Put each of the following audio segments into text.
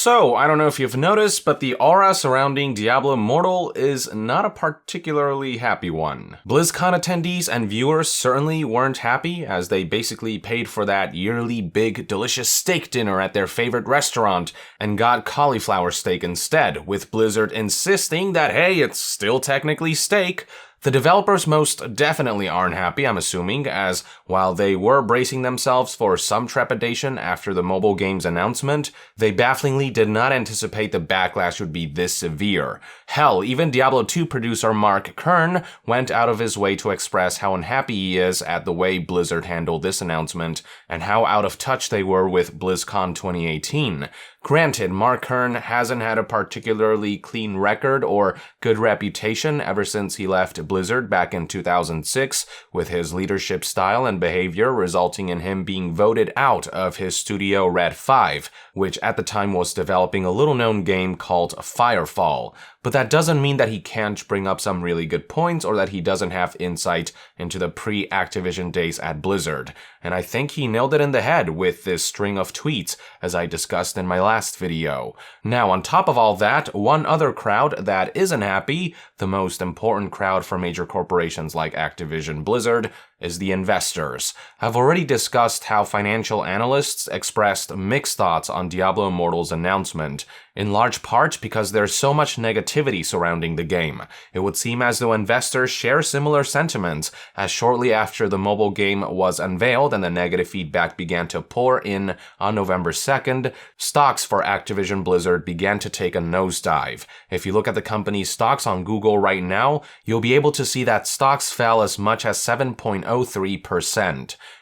So, I don't know if you've noticed, but the aura surrounding Diablo Immortal is not a particularly happy one. BlizzCon attendees and viewers certainly weren't happy, as they basically paid for that yearly big delicious steak dinner at their favorite restaurant and got cauliflower steak instead, with Blizzard insisting that hey, it's still technically steak. The developers most definitely aren't happy, I'm assuming, as while they were bracing themselves for some trepidation after the mobile game's announcement, they bafflingly did not anticipate the backlash would be this severe. Hell, even Diablo 2 producer Mark Kern went out of his way to express how unhappy he is at the way Blizzard handled this announcement and how out of touch they were with BlizzCon 2018. Granted, Mark Kern hasn't had a particularly clean record or good reputation ever since he left Blizzard back in 2006, with his leadership style and behavior resulting in him being voted out of his studio Red 5, which at the time was developing a little-known game called Firefall. But that doesn't mean that he can't bring up some really good points or that he doesn't have insight into the pre-Activision days at Blizzard. And I think he nailed it in the head with this string of tweets, as I discussed in my last video. Now, on top of all that, one other crowd that isn't happy, the most important crowd for major corporations like Activision Blizzard, is the investors. I've already discussed how financial analysts expressed mixed thoughts on Diablo Immortal's announcement, in large part because there's so much negativity surrounding the game. It would seem as though investors share similar sentiments, as shortly after the mobile game was unveiled and the negative feedback began to pour in on November 2nd, stocks for Activision Blizzard began to take a nosedive. If you look at the company's stocks on Google right now, you'll be able to see that stocks fell as much as 7.03%.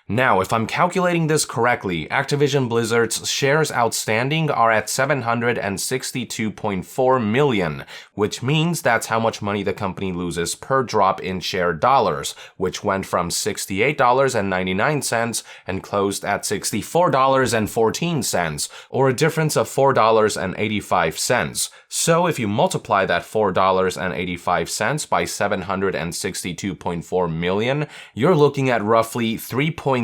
Now, if I'm calculating this correctly, Activision Blizzard's shares outstanding are at 762.4 million, which means that's how much money the company loses per drop in share dollars, which went from $68.99 and closed at $64.14, or a difference of $4.85. So if you multiply that $4.85 by 762.4 million, you're looking at roughly $3.7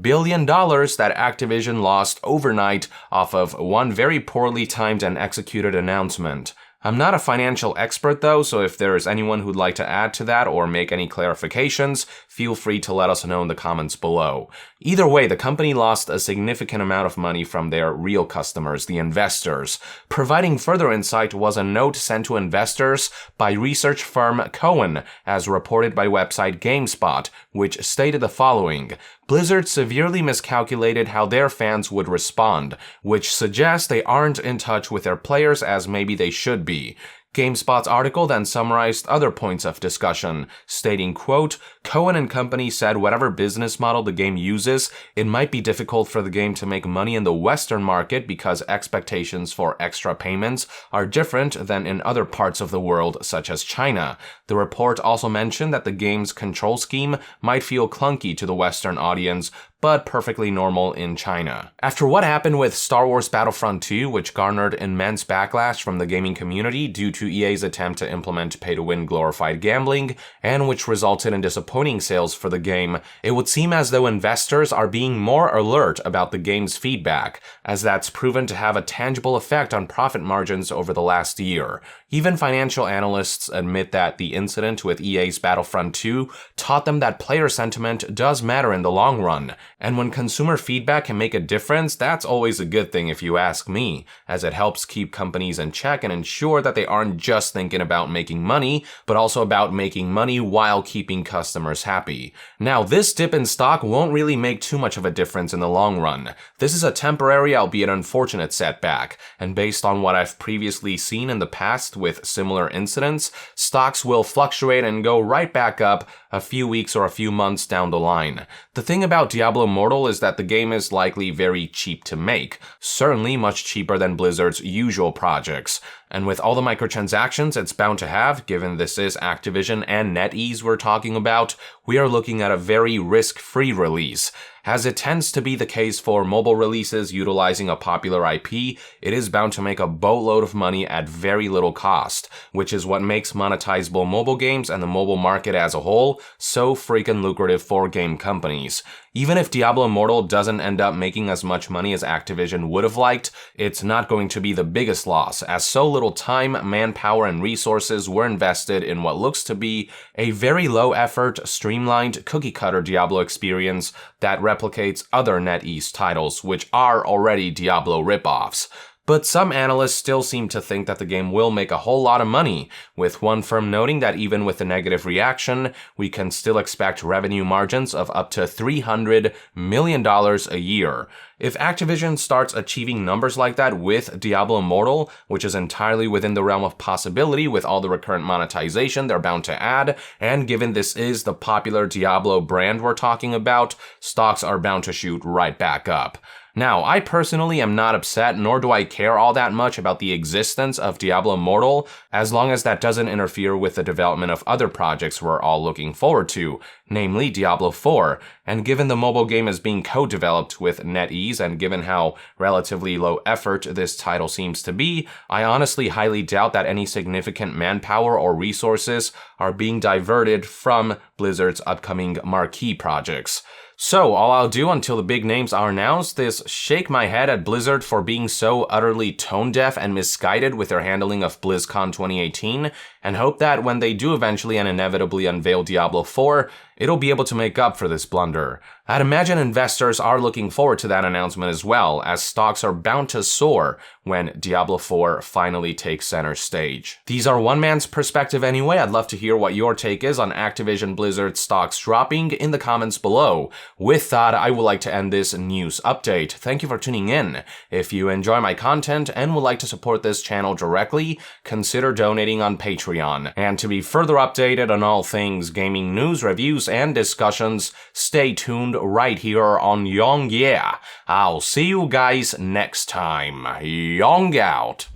billion that Activision lost overnight off of one very poorly timed and executed announcement. I'm not a financial expert though, so if there is anyone who'd like to add to that or make any clarifications, feel free to let us know in the comments below. Either way, the company lost a significant amount of money from their real customers, the investors. Providing further insight was a note sent to investors by research firm Cowen, as reported by website GameSpot, which stated the following: Blizzard severely miscalculated how their fans would respond, which suggests they aren't in touch with their players as maybe they should be. GameSpot's article then summarized other points of discussion, stating, quote, Cohen and company said whatever business model the game uses, it might be difficult for the game to make money in the Western market because expectations for extra payments are different than in other parts of the world, such as China. The report also mentioned that the game's control scheme might feel clunky to the Western audience, but perfectly normal in China. After what happened with Star Wars Battlefront 2, which garnered immense backlash from the gaming community due to EA's attempt to implement pay-to-win glorified gambling, and which resulted in disappointing sales for the game, it would seem as though investors are being more alert about the game's feedback, as that's proven to have a tangible effect on profit margins over the last year. Even financial analysts admit that the incident with EA's Battlefront 2 taught them that player sentiment does matter in the long run. And when consumer feedback can make a difference, that's always a good thing if you ask me, as it helps keep companies in check and ensure that they aren't just thinking about making money, but also about making money while keeping customers happy. Now, this dip in stock won't really make too much of a difference in the long run. This is a temporary, albeit unfortunate setback, and based on what I've previously seen in the past with similar incidents, stocks will fluctuate and go right back up a few weeks or a few months down the line. The thing about Diablo Immortal is that the game is likely very cheap to make, certainly much cheaper than Blizzard's usual projects. And with all the microtransactions it's bound to have, given this is Activision and NetEase we're talking about, we are looking at a very risk-free release. As it tends to be the case for mobile releases utilizing a popular IP, it is bound to make a boatload of money at very little cost, which is what makes monetizable mobile games and the mobile market as a whole so freaking lucrative for game companies. Even if Diablo Immortal doesn't end up making as much money as Activision would have liked, it's not going to be the biggest loss, as so little time, manpower, and resources were invested in what looks to be a very low-effort, streamlined, cookie-cutter Diablo experience that replicates other NetEase titles, which are already Diablo ripoffs. But some analysts still seem to think that the game will make a whole lot of money, with one firm noting that even with the negative reaction, we can still expect revenue margins of up to $300 million a year. If Activision starts achieving numbers like that with Diablo Immortal, which is entirely within the realm of possibility with all the recurrent monetization they're bound to add, and given this is the popular Diablo brand we're talking about, stocks are bound to shoot right back up. Now, I personally am not upset, nor do I care all that much about the existence of Diablo Immortal, as long as that doesn't interfere with the development of other projects we're all looking forward to, namely Diablo 4, and given the mobile game is being co-developed with NetEase, and given how relatively low effort this title seems to be, I honestly highly doubt that any significant manpower or resources are being diverted from Blizzard's upcoming marquee projects. So, all I'll do until the big names are announced is shake my head at Blizzard for being so utterly tone-deaf and misguided with their handling of BlizzCon 2018, and hope that when they do eventually and inevitably unveil Diablo 4, it'll be able to make up for this blunder. I'd imagine investors are looking forward to that announcement as well, as stocks are bound to soar when Diablo 4 finally takes center stage. These are one man's perspective anyway. I'd love to hear what your take is on Activision Blizzard stocks dropping in the comments below. With that, I would like to end this news update. Thank you for tuning in. If you enjoy my content and would like to support this channel directly, consider donating on Patreon. And to be further updated on all things gaming news, reviews, and discussions, stay tuned right here on Yong Yeah. I'll see you guys next time. Yong out.